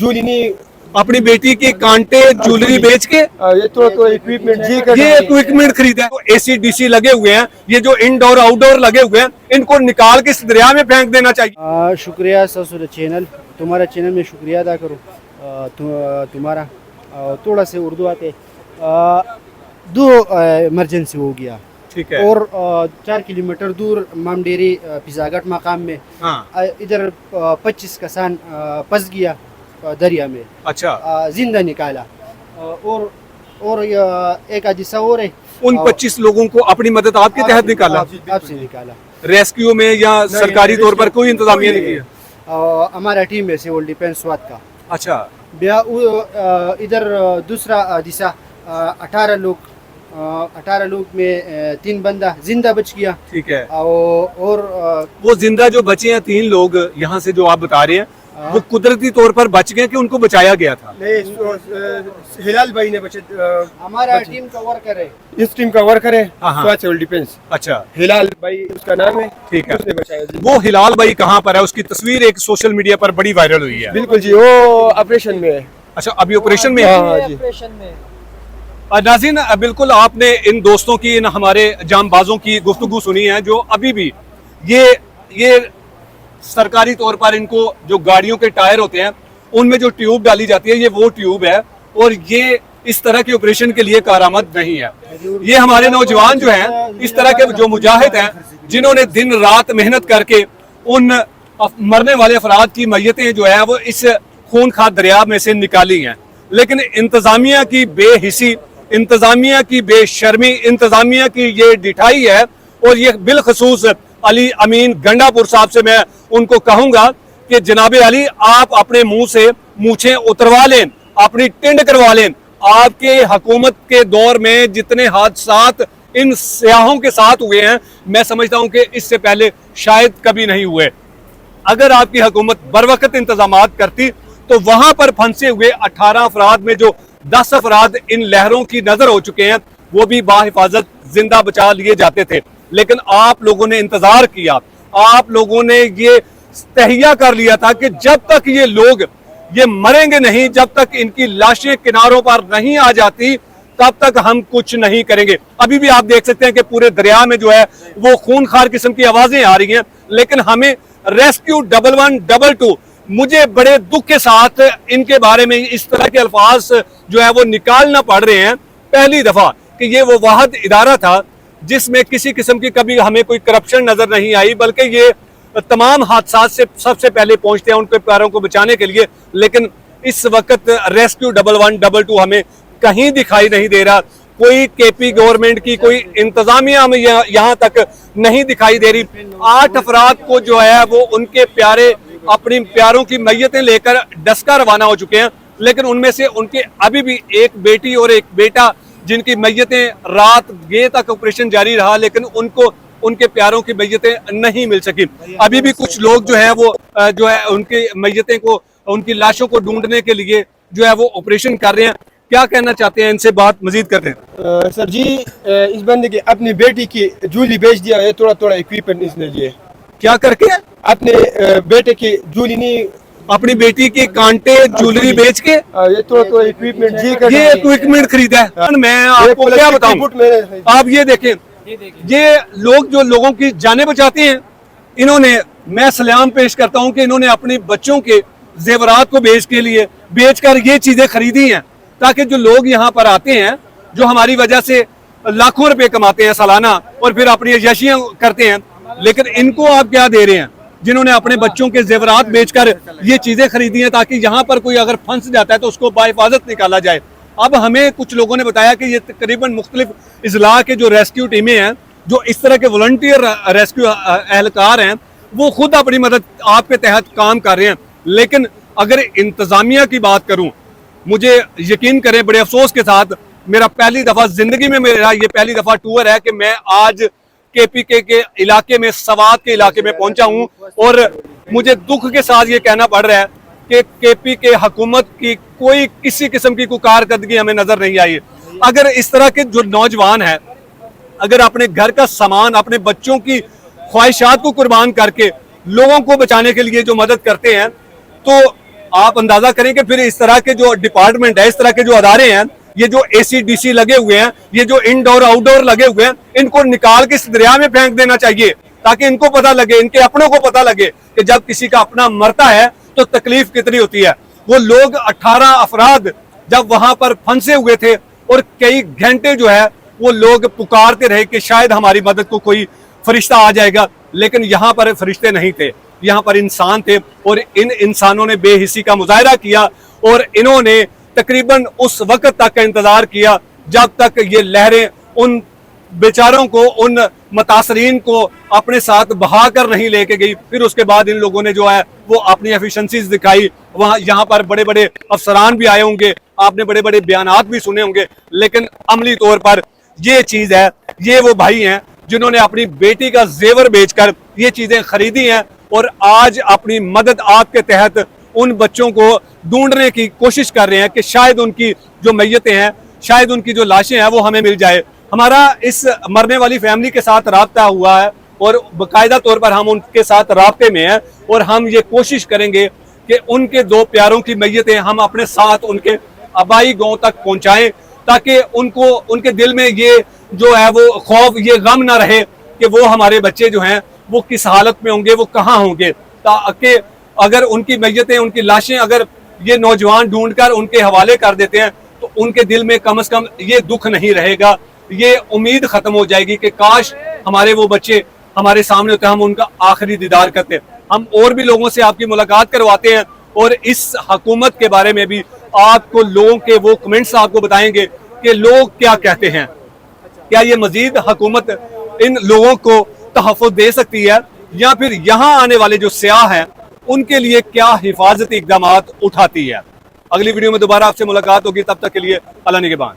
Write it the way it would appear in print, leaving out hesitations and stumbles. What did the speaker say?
जूलिनी अपनी बेटी के कांटे ज्वेलरी बेच के ये थोड़ा इक्विपमेंट ये इक्विपमेंट खरीदा है। एसी डीसी लगे हुए हैं, ये जो इंडोर आउटडोर लगे हुए हैं, इनको निकाल के इस दरिया में फेंक देना चाहिए। शुक्रिया ससुर चैनल, तुम्हारा चैनल में शुक्रिया अदा करूँ। तुम्हारा थोड़ा से उर्दू आते दो इमरजेंसी हो गया, ठीक है। और 4 किलोमीटर दूर मामडेरी पिजागट मकाम में इधर 25 कसान फंस गया दरिया में। अच्छा, जिंदा निकाला, और एक हादसा और है। उन 25 लोगों को अपनी मदद आपके तहत निकाला? आपसे निकाला। रेस्क्यू में या सरकारी तौर पर कोई इंतजामिया नहीं किया? हमारा टीम है सिविल डिफेंस स्वात का। अच्छा, इधर दूसरा दिशा 18 लोग में 3 बंदा जिंदा बच गया। ठीक है। और वो जिंदा जो बचे हैं 3 लोग यहाँ से जो आप बता रहे हैं, वो कुदरती तौर पर बच गए कि उनको बचाया गया था? हिलाल भाई ने बचे। हमारा टीम का वर्कर है, इस टीम का वर्कर है हाँ। Civil defence. अच्छा, हिलाल भाई उसका नाम है। ठीक है। उसने बचाया जी। वो हिलाल भाई कहाँ पर है? उसकी तस्वीर एक सोशल मीडिया पर बड़ी वायरल हुई है। बिल्कुल जी, वो ऑपरेशन में है। अच्छा, अभी ऑपरेशन में हाँ है? जी। नाज़रीन, बिल्कुल आपने इन दोस्तों की, इन हमारे जांबाजों की गुफ्तगू सुनी है, जो अभी भी ये सरकारी तौर पर इनको जो गाड़ियों के टायर होते हैं उनमें जो ट्यूब डाली जाती है, ये वो ट्यूब है, और ये इस तरह के ऑपरेशन के लिए कारआमद नहीं है। ये हमारे नौजवान जो हैं, इस तरह के जो मुजाहिद हैं, जिन्होंने दिन रात मेहनत करके उन मरने वाले अफराद की मैयतें जो है वो इस खूनखार दरिया में से निकाली हैं, लेकिन इंतजामिया की बेहिसी, इंतजामिया की बेशर्मी, इंतजामिया की ये डिठाई है। और ये बिलखसूस अली अमीन गंडापुर साहब से मैं उनको कहूंगा कि जनाब अली, आप अपने मुंह से मूछें उतरवा लें, अपनी टिंड करवा लें। आपके हुकूमत के दौर में जितने हादसात इन सियाहों के साथ हुए हैं, मैं समझता हूं कि इससे पहले शायद कभी नहीं हुए। अगर आपकी हुकूमत बरवकत इंतजामात करती तो वहां पर फंसे हुए 18 अफराद में जो 10 अफराद इन लहरों की नजर हो चुके हैं, वो भी बाहिफाजत जिंदा बचा लिए जाते थे। लेकिन आप लोगों ने इंतजार किया, आप लोगों ने ये तहिया कर लिया था कि जब तक ये लोग ये मरेंगे नहीं, जब तक इनकी लाशें किनारों पर नहीं आ जाती, तब तक हम कुछ नहीं करेंगे। अभी भी आप देख सकते हैं कि पूरे दरिया में जो है वो खूनखार किस्म की आवाजें आ रही हैं, लेकिन हमें रेस्क्यू 1112, मुझे बड़े दुख के साथ इनके बारे में इस तरह के अल्फाज जो है वो निकालना पड़ रहे हैं। पहली दफा कि ये वो वाहिद इदारा था जिसमें किसी किस्म की कभी हमें कोई करप्शन नजर नहीं आई, बल्कि ये तमाम हादसा से सबसे पहले पहुंचते हैं उनके प्यारों को बचाने के लिए। लेकिन इस वक्त रेस्क्यू 1112 हमें कहीं दिखाई नहीं दे रहा। कोई केपी गवर्नमेंट की कोई इंतजामिया में यहाँ तक नहीं दिखाई दे रही। 8 अफराद को जो है वो उनके प्यारे अपनी प्यारों की मैयतें लेकर डस्का रवाना हो चुके हैं, लेकिन उनमें से उनके अभी भी एक बेटी और एक बेटा, जिनकी मैयतें रात ये तक ऑपरेशन जारी रहा, लेकिन उनको उनके प्यारों की मैयतें नहीं मिल सकी। अभी भी कुछ लोग जो है वो जो है उनकी मैयतें को, उनकी लाशों को ढूंढने के लिए जो है वो ऑपरेशन कर रहे हैं। क्या कहना चाहते हैं, इनसे बात मजीद करते हैं। सर जी, इस बंदे की अपनी बेटी की जूली बेच दिया है, थोड़ा इक्विपमेंट इसने लिए। क्या करके? अपने बेटे की जूलिनी, अपनी बेटी के कांटे ज्वेलरी बेच के ये थोड़ा इक्विपमेंट ये इक्विपमेंट खरीदा है। मैं आपको क्या बताऊं, आप ये देखें, ये लोग जो लोगों की जानें बचाते हैं, इन्होंने, मैं सलाम पेश करता हूं कि इन्होंने अपने बच्चों के जेवरात को बेचकर ये चीजें खरीदी हैं, ताकि जो लोग यहाँ पर आते हैं, जो हमारी वजह से लाखों रुपए कमाते हैं सालाना और फिर अपनी अय्याशियां करते हैं, लेकिन इनको आप क्या दे रहे हैं, जिन्होंने अपने बच्चों के जेवरात बेचकर ये चीजें खरीदी हैं, ताकि यहाँ पर कोई अगर फंस जाता है तो उसको बाहिफाजत निकाला जाए। अब हमें कुछ लोगों ने बताया कि ये तकरीबन मुख्तलिफ इजला के जो रेस्क्यू टीमें हैं, जो इस तरह के वॉलंटियर रेस्क्यू एहलकार हैं, वो खुद अपनी मदद आपके तहत काम कर रहे हैं। लेकिन अगर इंतजामिया की बात करूं, मुझे यकीन करें बड़े अफसोस के साथ, मेरा पहली दफा जिंदगी में मेरा ये पहली दफा टूर है कि मैं आज केपीके के इलाके में, सवात के इलाके में पहुंचा हूं, और मुझे दुख के साथ ये कहना पड़ रहा है कि केपीके हुकूमत की कोई किसी किस्म की कोई कारकर्दगी हमें नजर नहीं आई। अगर इस तरह के जो नौजवान हैं, अगर अपने घर का सामान, अपने बच्चों की ख्वाहिशात को कुर्बान करके लोगों को बचाने के लिए जो मदद करते हैं, तो आप अंदाजा करें कि फिर इस तरह के जो डिपार्टमेंट है, इस तरह के जो अदारे हैं, ये जो ACDC लगे हुए हैं, ये जो इंडोर आउटडोर लगे हुए हैं, इनको निकाल के इस दरिया में फेंक देना चाहिए, ताकि इनको पता लगे, इनके अपनों को पता लगे कि जब किसी का अपना मरता है तो तकलीफ कितनी होती है। वो लोग 18 अफराद जब वहां पर फंसे हुए थे और कई घंटे जो है वो लोग पुकारते रहे कि शायद हमारी मदद को कोई फरिश्ता आ जाएगा, लेकिन यहाँ पर फरिश्ते नहीं थे, यहाँ पर इंसान थे। और इन इंसानों ने बेहिसी का मुजाहरा किया और इन्होंने तकरीबन उस वक्त तक का इंतजार किया जब तक ये लहरें उन बेचारों को, उन मुतासरीन को अपने साथ बहा कर नहीं लेके गई। फिर उसके बाद इन लोगों ने जो है वो अपनी एफिशिएंसीज दिखाई। वहां यहाँ पर बड़े बड़े अफसरान भी आए होंगे, आपने बड़े बड़े बयानात भी सुने होंगे, लेकिन अमली तौर पर ये चीज है, ये वो भाई हैं जिन्होंने अपनी बेटी का जेवर बेचकर ये चीजें खरीदी हैं और आज अपनी मदद आपके तहत उन बच्चों को ढूंढने की कोशिश कर रहे हैं कि शायद उनकी जो मैयतें हैं, शायद उनकी जो लाशें हैं वो हमें मिल जाए। हमारा इस मरने वाली फैमिली के साथ राब्ता हुआ है और बाकायदा तौर पर हम उनके साथ राब्ते में हैं और हम ये कोशिश करेंगे कि उनके 2 प्यारों की मैयतें हम अपने साथ उनके आबाई गांव तक पहुंचाएं, ताकि उनको, उनके दिल में ये जो है वो खौफ, ये गम ना रहे कि वो हमारे बच्चे जो हैं वो किस हालत में होंगे, वो कहाँ होंगे। ताकि अगर उनकी मैयतें, उनकी लाशें अगर ये नौजवान ढूंढकर उनके हवाले कर देते हैं तो उनके दिल में कम से कम ये दुख नहीं रहेगा, ये उम्मीद खत्म हो जाएगी कि काश हमारे वो बच्चे हमारे सामने होते, हम उनका आखिरी दीदार करते। हम और भी लोगों से आपकी मुलाकात करवाते हैं और इस हुकूमत के बारे में भी आपको लोगों के वो कमेंट्स आपको बताएंगे कि लोग क्या कहते हैं। क्या ये मजीद हुकूमत इन लोगों को तहफ़्फ़ुज़ दे सकती है या फिर यहाँ आने वाले जो सियाह हैं उनके लिए क्या हिफाजती इक़दामात उठाती है। अगली वीडियो में दोबारा आपसे मुलाकात होगी, तब तक के लिए अल्लाह निगहबान।